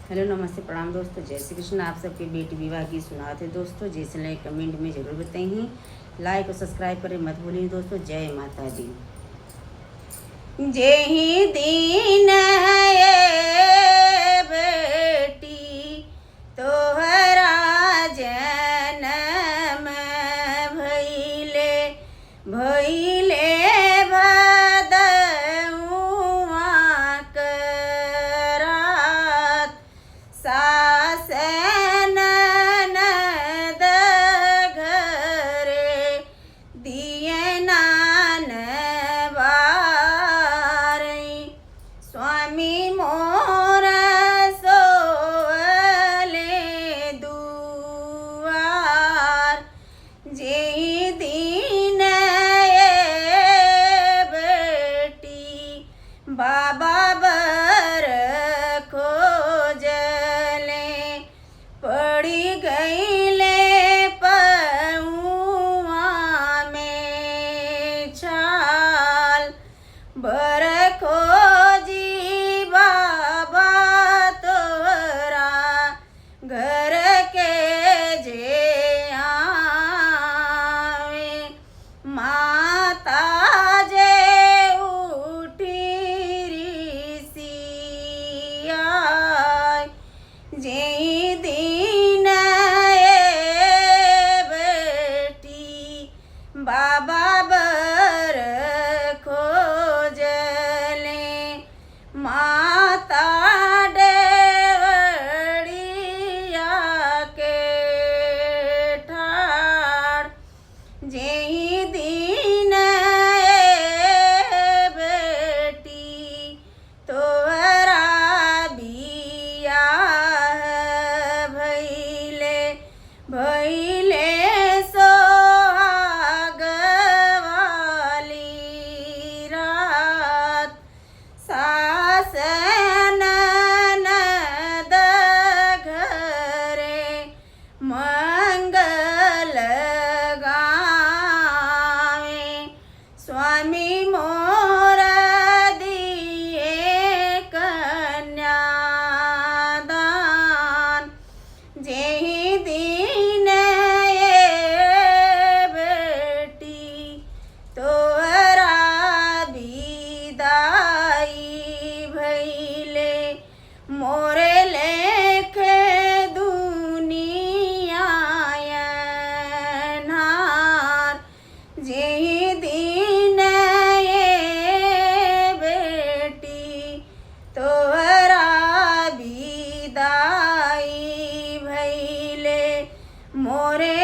Hello नमस्ते प्रणाम दोस्तों, जय श्री कृष्ण। आप सबके बेटी विवाह की सुनाते दोस्तों। जैसे लाइक कमेंट में ज़रूर बताइए, लाइक और सब्सक्राइब करें मत भूलिए दोस्तों। जय माता दी। जेहि दीन है बेटी तोहरा जनम भइले भइले भदउआ करात सास ननद घरे दिए नान बारई स्वामी मोर सोवले दुआर जेहि दीन बेटी बाबा बर खोजले पड़ी गईले पहुआ में छाल बर खोजी बाबा तोरा घर के जे आवे माता जे उठी ऋषियाय जेहि दीन बेटी बाबा बर खोजले माता डेवड़िया के ठाड़ जेहि दीन बेटी तोहरा बियाह भइले भइले सोहाग वाली रात सास ननद घरे मंगल गावे स्वामी मोर दिए कन्यादान जेहि दीन बेटी तोहरा विदाई भइले मोरे लेखे दुनिया अन्हार जेहि दीन बेटी तोहरा विदाई भइले मोरे